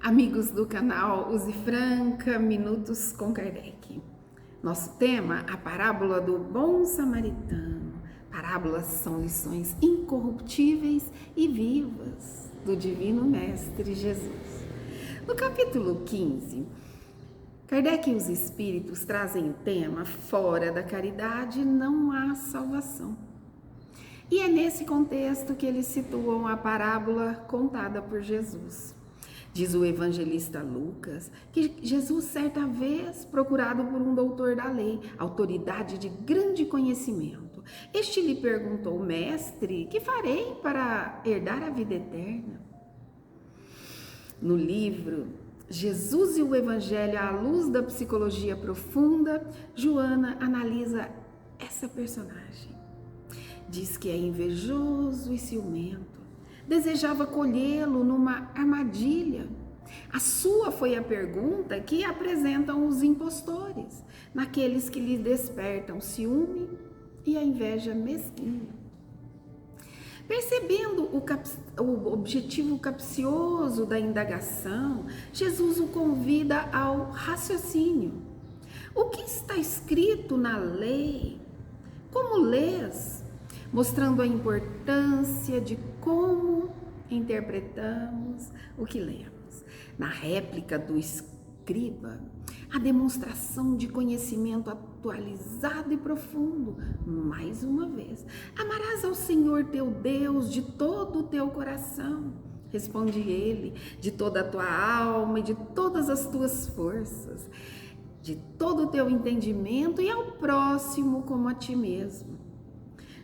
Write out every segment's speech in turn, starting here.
Amigos do canal Use Franca, Minutos com Kardec. Nosso tema, a parábola do bom samaritano. Parábolas são lições incorruptíveis e vivas do Divino Mestre Jesus. No capítulo 15, Kardec e os Espíritos trazem o tema: fora da caridade não há salvação. E é nesse contexto que eles situam a parábola contada por Jesus. Diz o evangelista Lucas que Jesus, certa vez, procurado por um doutor da lei, autoridade de grande conhecimento, este lhe perguntou: mestre, que farei para herdar a vida eterna? No livro Jesus e o Evangelho à luz da psicologia profunda, Joana analisa essa personagem. Diz que é invejoso e ciumento. Desejava colhê-lo numa armadilha. A sua foi a pergunta que apresentam os impostores, naqueles que lhe despertam ciúme e a inveja mesquinha. Percebendo o objetivo capcioso da indagação, Jesus o convida ao raciocínio. O que está escrito na lei? Como lês? Mostrando a importância de como interpretamos o que lemos. Na réplica do escriba, a demonstração de conhecimento atualizado e profundo. Mais uma vez, amarás ao Senhor teu Deus de todo o teu coração. Responde ele, de toda a tua alma e de todas as tuas forças, de todo o teu entendimento, e ao próximo como a ti mesmo.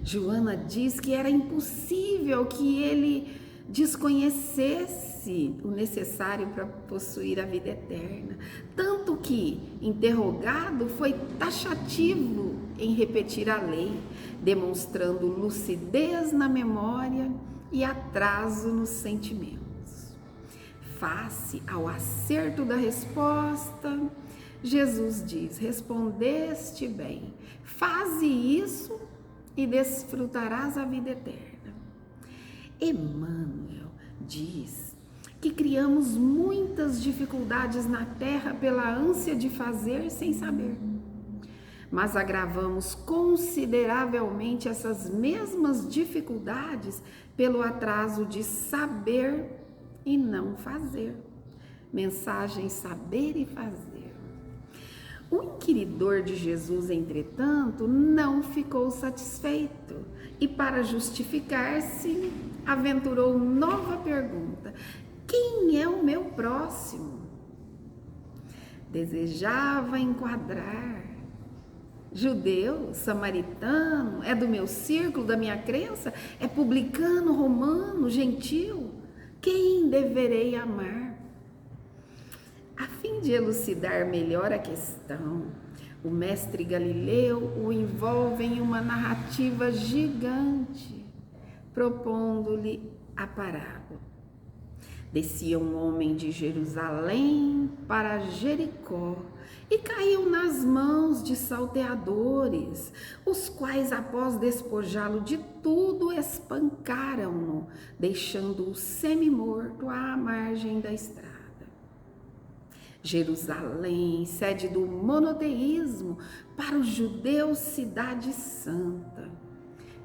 Joana diz que era impossível que ele desconhecesse o necessário para possuir a vida eterna, tanto que, interrogado, foi taxativo em repetir a lei, demonstrando lucidez na memória e atraso nos sentimentos. Face ao acerto da resposta, Jesus diz: respondeste bem, faze isso e desfrutarás a vida eterna. Emmanuel diz que criamos muitas dificuldades na Terra pela ânsia de fazer sem saber, mas agravamos consideravelmente essas mesmas dificuldades pelo atraso de saber e não fazer. Mensagem: saber e fazer. O inquiridor de Jesus, entretanto, não ficou satisfeito e, para justificar-se, aventurou nova pergunta: quem é o meu próximo? Desejava enquadrar. Judeu, samaritano, é do meu círculo, da minha crença? É publicano, romano, gentil? Quem deverei amar? A fim de elucidar melhor a questão, o mestre Galileu o envolve em uma narrativa gigante, propondo-lhe a parábola. Descia um homem de Jerusalém para Jericó e caiu nas mãos de salteadores, os quais, após despojá-lo de tudo, espancaram-no, deixando-o semi-morto à margem da estrada. Jerusalém, sede do monoteísmo, para os judeus cidade santa.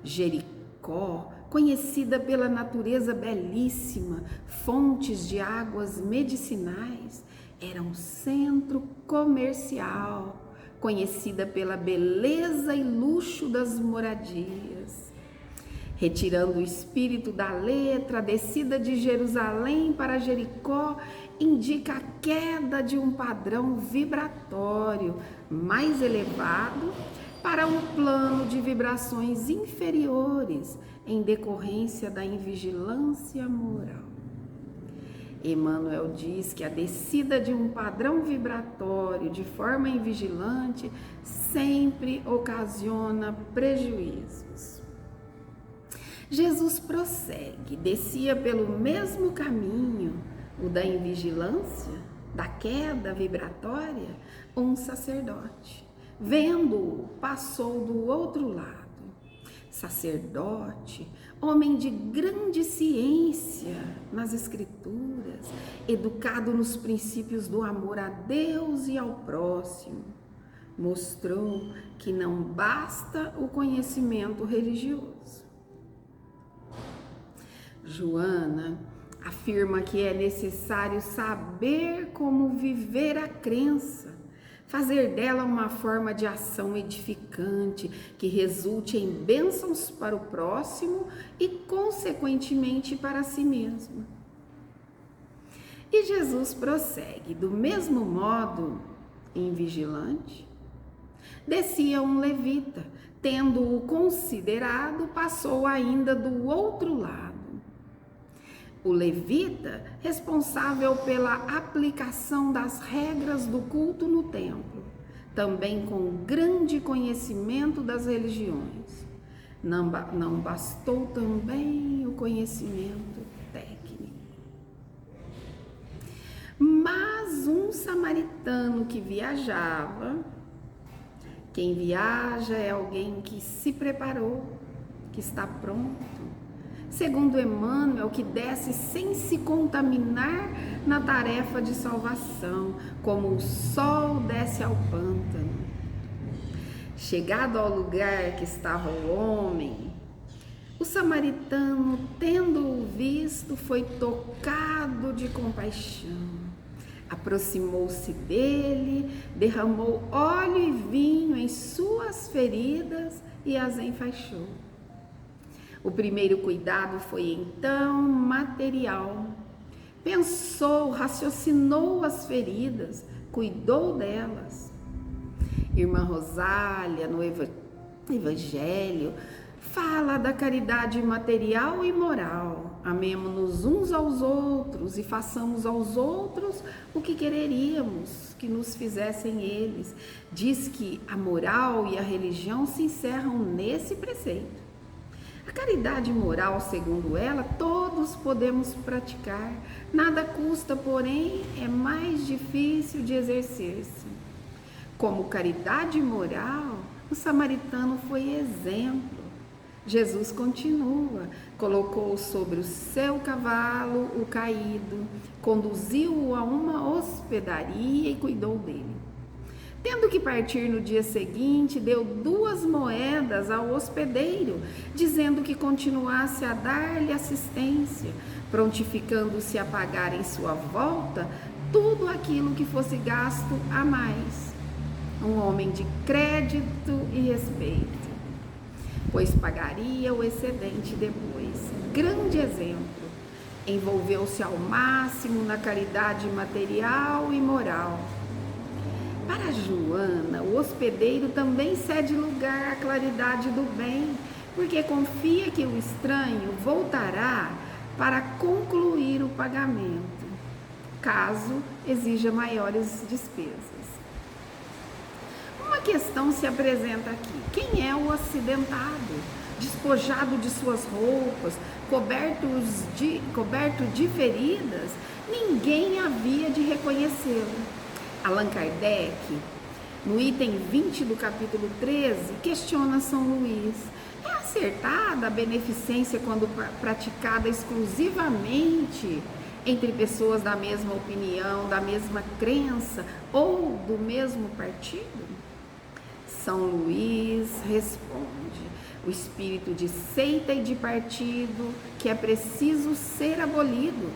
Jericó, conhecida pela natureza belíssima, fontes de águas medicinais, era um centro comercial, conhecida pela beleza e luxo das moradias. Retirando o espírito da letra, a descida de Jerusalém para Jericó indica a queda de um padrão vibratório mais elevado para um plano de vibrações inferiores em decorrência da invigilância moral. Emmanuel diz que a descida de um padrão vibratório de forma invigilante sempre ocasiona prejuízos. Jesus prossegue, descia pelo mesmo caminho, o da invigilância, da queda vibratória, um sacerdote. Vendo-o, passou do outro lado. sacerdote, homem de grande ciência nas Escrituras, educado nos princípios do amor a Deus e ao próximo, mostrou que não basta o conhecimento religioso. Joana afirma que é necessário saber como viver a crença, fazer dela uma forma de ação edificante que resulte em bênçãos para o próximo e, consequentemente, para si mesmo. E Jesus prossegue: do mesmo modo, invigilante, descia um levita, tendo-o considerado, passou ainda do outro lado. O levita, responsável pela aplicação das regras do culto no templo, também com grande conhecimento das religiões. Não bastou também o conhecimento técnico. Mas um samaritano que viajava, quem viaja é alguém que se preparou, que está pronto. Segundo Emmanuel, que desce sem se contaminar na tarefa de salvação, como o sol desce ao pântano. Chegado ao lugar que estava o homem, o samaritano, tendo-o visto, foi tocado de compaixão. Aproximou-se dele, derramou óleo e vinho em suas feridas e as enfaixou. O primeiro cuidado foi então material. Pensou, raciocinou as feridas, cuidou delas. Irmã Rosália, no Evangelho, fala da caridade material e moral. Amemo-nos uns aos outros e façamos aos outros o que quereríamos que nos fizessem eles. Diz que a moral e a religião se encerram nesse preceito. A caridade moral, segundo ela, todos podemos praticar. Nada custa, porém, é mais difícil de exercer-se. Como caridade moral, o samaritano foi exemplo. Jesus continua, colocou sobre o seu cavalo o caído, conduziu-o a uma hospedaria e cuidou dele. Tendo que partir no dia seguinte, deu 2 moedas ao hospedeiro, dizendo que continuasse a dar-lhe assistência, prontificando-se a pagar em sua volta tudo aquilo que fosse gasto a mais. Um homem de crédito e respeito, pois pagaria o excedente depois. Grande exemplo. Envolveu-se ao máximo na caridade material e moral. Para Joana, o hospedeiro também cede lugar à claridade do bem, porque confia que o estranho voltará para concluir o pagamento, caso exija maiores despesas. Uma questão se apresenta aqui: quem é o acidentado, despojado de suas roupas, coberto de feridas? Ninguém havia de reconhecê-lo. Allan Kardec, no item 20 do capítulo 13, questiona São Luís: é acertada a beneficência quando praticada exclusivamente entre pessoas da mesma opinião, da mesma crença ou do mesmo partido? São Luís responde: o espírito de seita e de partido que é preciso ser abolido,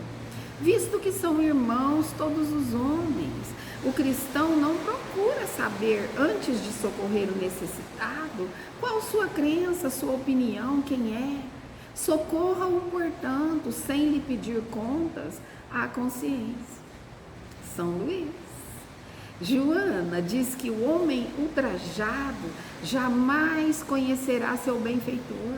visto que são irmãos todos os homens. O cristão não procura saber, antes de socorrer o necessitado, qual sua crença, sua opinião, quem é. Socorra-o, portanto, sem lhe pedir contas à consciência. São Luís. Joana diz que o homem ultrajado jamais conhecerá seu benfeitor.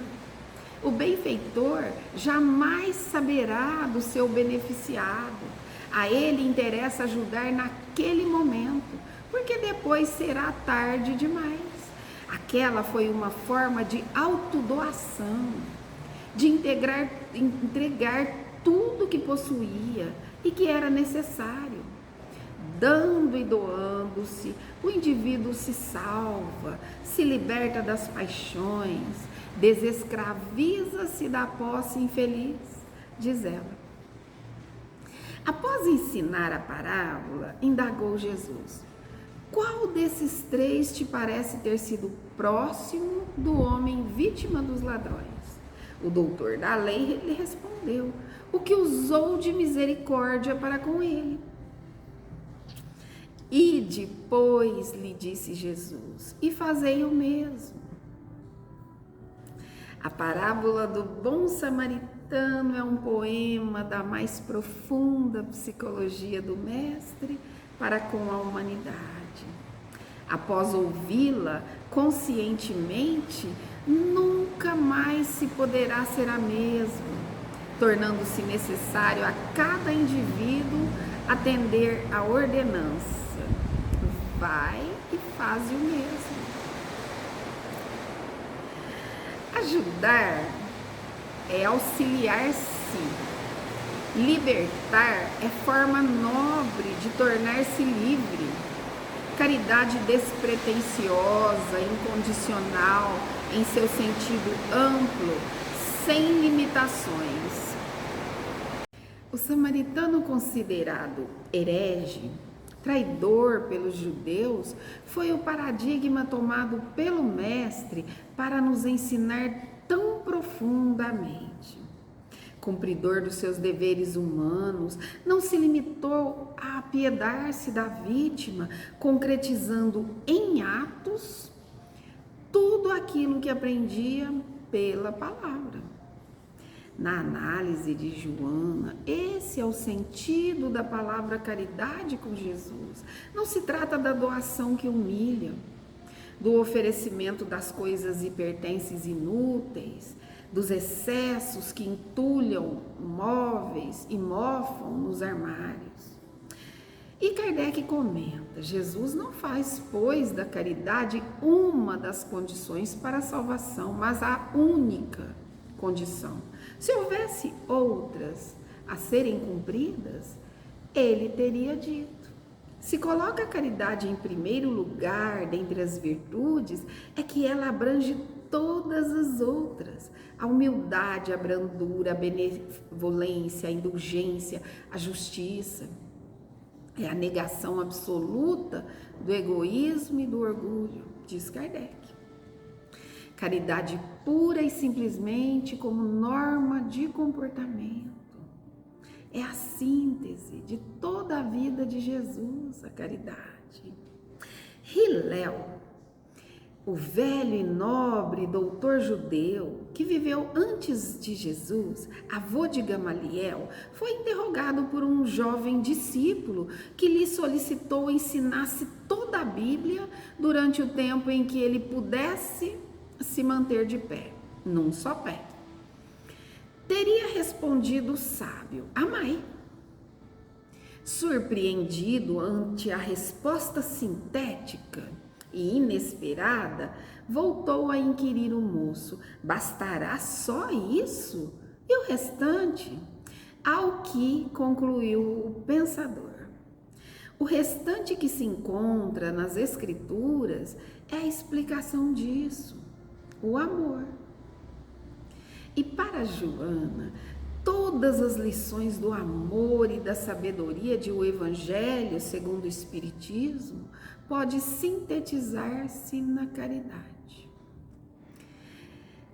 O benfeitor jamais saberá do seu beneficiado. A ele interessa ajudar naquele momento, porque depois será tarde demais. Aquela foi uma forma de autodoação, de entregar tudo que possuía e que era necessário. Dando e doando-se, o indivíduo se salva, se liberta das paixões, desescraviza-se da posse infeliz, diz ela. Após ensinar a parábola, indagou Jesus: qual desses três te parece ter sido próximo do homem vítima dos ladrões? O doutor da lei lhe respondeu: o que usou de misericórdia para com ele. E depois lhe disse Jesus: e fazei o mesmo. A parábola do bom samaritano é um poema da mais profunda psicologia do mestre para com a humanidade. Após ouvi-la conscientemente, nunca mais se poderá ser a mesma, tornando-se necessário a cada indivíduo atender a ordenança: vai e faz o mesmo. Ajudar é auxiliar, sim. Libertar é forma nobre de tornar-se livre. Caridade despretensiosa, incondicional, em seu sentido amplo, sem limitações. O samaritano considerado herege, traidor pelos judeus, foi o paradigma tomado pelo mestre para nos ensinar tão profundamente. Cumpridor dos seus deveres humanos, não se limitou a apiedar-se da vítima, concretizando em atos tudo aquilo que aprendia pela palavra. Na análise de Joana, esse é o sentido da palavra caridade com Jesus. Não se trata da doação que humilha, do oferecimento das coisas e pertences inúteis, dos excessos que entulham móveis e mofam nos armários. E Kardec comenta: Jesus não faz, pois, da caridade uma das condições para a salvação, mas a única condição. Se houvesse outras a serem cumpridas, ele teria dito. Se coloca a caridade em primeiro lugar dentre as virtudes, é que ela abrange todas as outras: a humildade, a brandura, a benevolência, a indulgência, a justiça. É a negação absoluta do egoísmo e do orgulho, diz Kardec. Caridade pura e simplesmente como norma de comportamento. É a síntese de toda a vida de Jesus, a caridade. Hillel, o velho e nobre doutor judeu que viveu antes de Jesus, avô de Gamaliel, foi interrogado por um jovem discípulo que lhe solicitou ensinasse toda a Bíblia durante o tempo em que ele pudesse se manter de pé, num só pé. Teria respondido o sábio: amai. Surpreendido ante a resposta sintética e inesperada, voltou a inquirir o moço: bastará só isso? E o restante? Ao que concluiu o pensador: o restante que se encontra nas Escrituras é a explicação disso: o amor. E para Joana, todas as lições do amor e da sabedoria de o Evangelho segundo o Espiritismo pode sintetizar-se na caridade.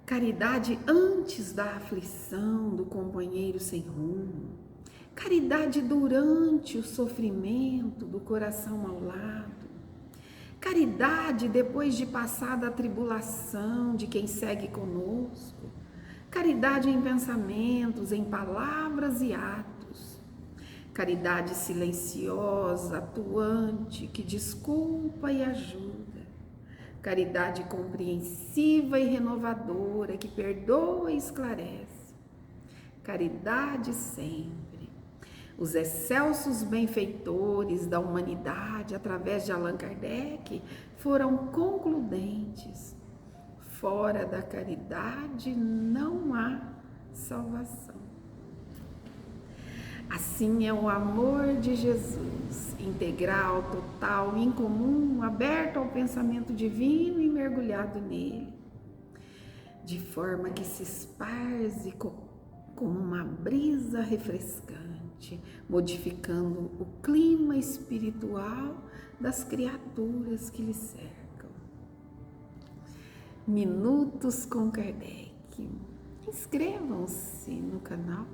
Caridade antes da aflição do companheiro sem rumo. Caridade durante o sofrimento do coração ao lado. Caridade depois de passada a tribulação de quem segue conosco. Caridade em pensamentos, em palavras e atos. Caridade silenciosa, atuante, que desculpa e ajuda. Caridade compreensiva e renovadora, que perdoa e esclarece. Caridade sempre. Os excelsos benfeitores da humanidade, através de Allan Kardec, foram concludentes: fora da caridade não há salvação. Assim é o amor de Jesus, integral, total, incomum, aberto ao pensamento divino e mergulhado nele, de forma que se esparze como uma brisa refrescante, modificando o clima espiritual das criaturas que lhe cercam. Minutos com Kardec. Inscrevam-se no canal.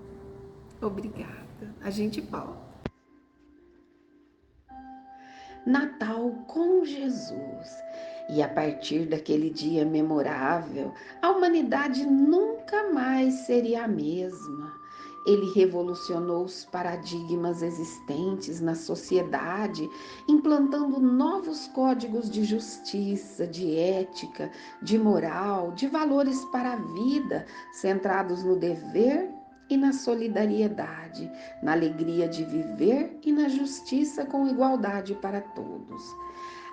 Obrigada. A gente volta. Natal com Jesus. E a partir daquele dia memorável, a humanidade nunca mais seria a mesma. Ele revolucionou os paradigmas existentes na sociedade, implantando novos códigos de justiça, de ética, de moral, de valores para a vida, centrados no dever e na solidariedade, na alegria de viver e na justiça com igualdade para todos.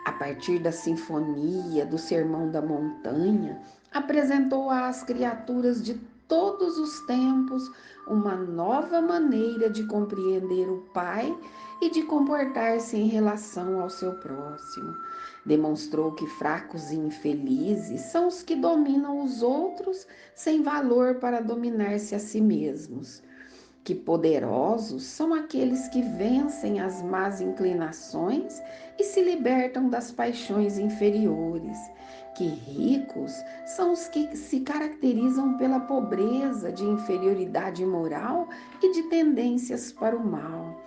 A partir da sinfonia do Sermão da Montanha, apresentou às criaturas de todos os tempos uma nova maneira de compreender o Pai e de comportar-se em relação ao seu próximo. Demonstrou que fracos e infelizes são os que dominam os outros sem valor para dominar-se a si mesmos. Que poderosos são aqueles que vencem as más inclinações e se libertam das paixões inferiores. Que ricos são os que se caracterizam pela pobreza de inferioridade moral e de tendências para o mal.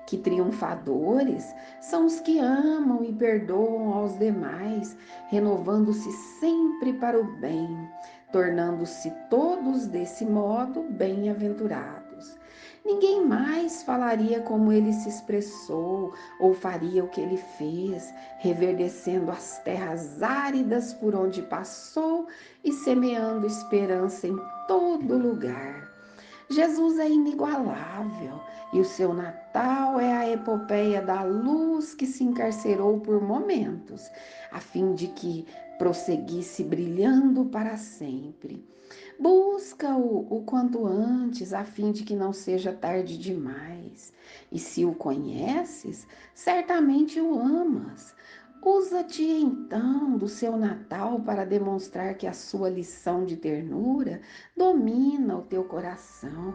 Que triunfadores são os que amam e perdoam aos demais, renovando-se sempre para o bem, tornando-se todos desse modo bem-aventurados. Ninguém mais falaria como ele se expressou ou faria o que ele fez, reverdecendo as terras áridas por onde passou e semeando esperança em todo lugar. Jesus é inigualável e o seu Natal é a epopeia da luz que se encarcerou por momentos, a fim de que prosseguisse brilhando para sempre. Busca-o o quanto antes, a fim de que não seja tarde demais. E se o conheces, certamente o amas. Usa-te então do seu Natal para demonstrar que a sua lição de ternura domina o teu coração,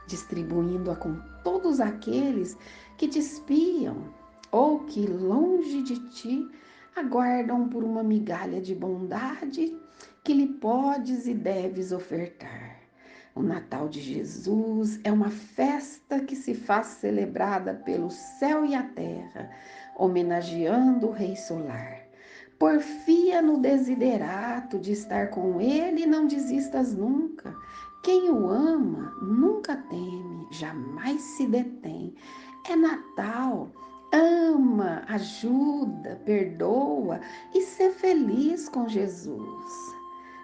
distribuindo-a com todos aqueles que te espiam ou que, longe de ti, aguardam por uma migalha de bondade que lhe podes e deves ofertar. O Natal de Jesus é uma festa que se faz celebrada pelo céu e a terra, homenageando o Rei Solar. Porfia no desiderato de estar com ele e não desistas nunca. Quem o ama nunca teme, jamais se detém. É Natal. Ama, ajuda, perdoa e ser feliz com Jesus.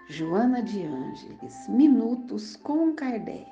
Joana de Ângeles, Minutos com Kardec.